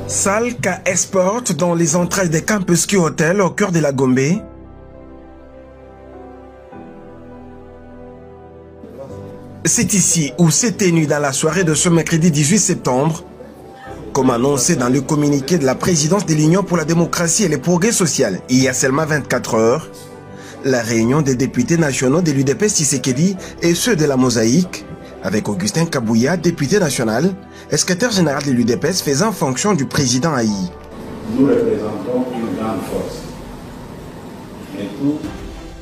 Salle K-Esport dans les entrailles des Campus Ski Hotel au cœur de la Gombe. C'est ici où s'est tenue dans la soirée de ce mercredi 18 septembre, comme annoncé dans le communiqué de la présidence de l'Union pour la démocratie et le progrès social, il y a seulement 24 heures, la réunion des députés nationaux de l'UDPS Tshisekedi et ceux de la Mosaïque, avec Augustin Kabouya, député national, et secrétaire général de l'UDPS faisant fonction du président Haï. Nous représentons une grande force. Et tout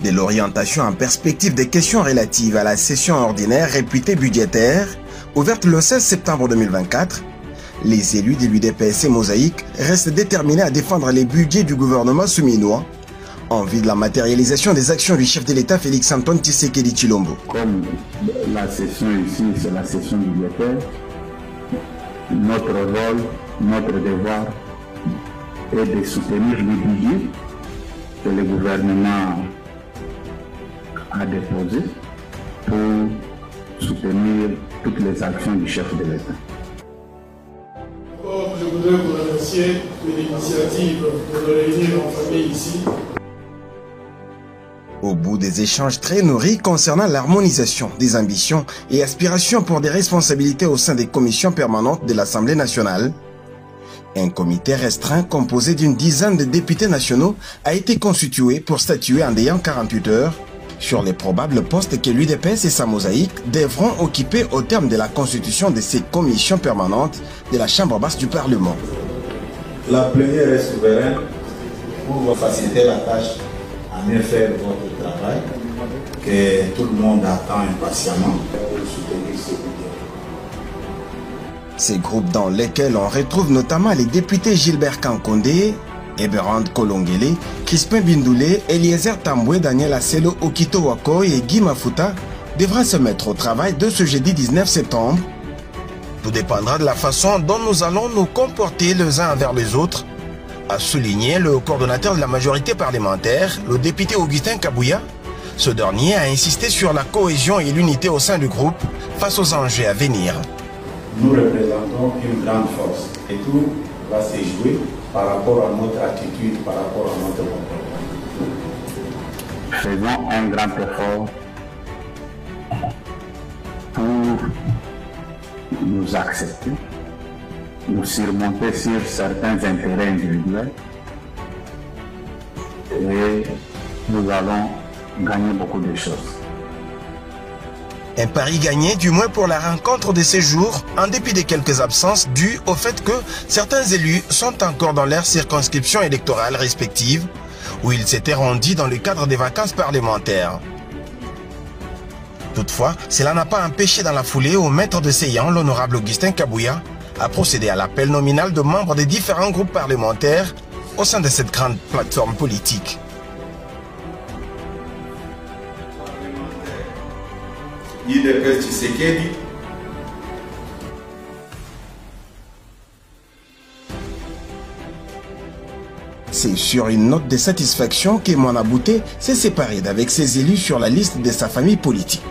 de l'orientation en perspective des questions relatives à la session ordinaire réputée budgétaire, ouverte le 16 septembre 2024, les élus de l'UDPS et Mosaïque restent déterminés à défendre les budgets du gouvernement souminois en vue de la matérialisation des actions du chef de l'État Félix-Antoine Tshisekedi Tshilombo. comme la session ici, c'est la session budgétaire, notre rôle, notre devoir est de soutenir le budget que le gouvernement a déposé pour soutenir toutes les actions du chef de l'État. Je voudrais vous remercier de l'initiative de nous réunir en famille ici. Au bout des échanges très nourris concernant l'harmonisation des ambitions et aspirations pour des responsabilités au sein des commissions permanentes de l'Assemblée nationale, un comité restreint composé d'une dizaine de députés nationaux a été constitué pour statuer en délai 48 heures sur les probables postes que l'UDPS et sa Mosaïque devront occuper au terme de la constitution de ces commissions permanentes de la Chambre basse du Parlement. La plénière est souveraine pour vous faciliter la tâche à mieux faire votre travail que tout le monde attend impatiemment pour soutenir ce budget. Ces groupes dans lesquels on retrouve notamment les députés Gilbert Kankondé, Eberand Kolongele, Crispin Bindoulé, Eliezer Tamboué, Daniel Asselo, Okito Wakoy et Guy Mafuta devraient se mettre au travail de ce jeudi 19 septembre. Tout dépendra de la façon dont nous allons nous comporter les uns envers les autres, a souligné le coordonnateur de la majorité parlementaire, le député Augustin Kabouya. Ce dernier a insisté sur la cohésion et l'unité au sein du groupe face aux enjeux à venir. Nous représentons une grande force et tout va se jouer par rapport à notre attitude, par rapport à notre comportement. Faisons un grand effort pour nous accepter, nous surmonter sur certains intérêts individuels et nous allons gagner beaucoup de choses. Un pari gagné du moins pour la rencontre de ces jours, en dépit de quelques absences dues au fait que certains élus sont encore dans leurs circonscriptions électorales respectives, où ils s'étaient rendus dans le cadre des vacances parlementaires. Toutefois, cela n'a pas empêché dans la foulée au maître de séance, l'honorable Augustin Kabouya, à procéder à l'appel nominal de membres des différents groupes parlementaires au sein de cette grande plateforme politique. l'UDPS Tshisekedi, C'est sur une note de satisfaction que Mwana Bouté s'est séparé d'avec ses élus sur la liste de sa famille politique.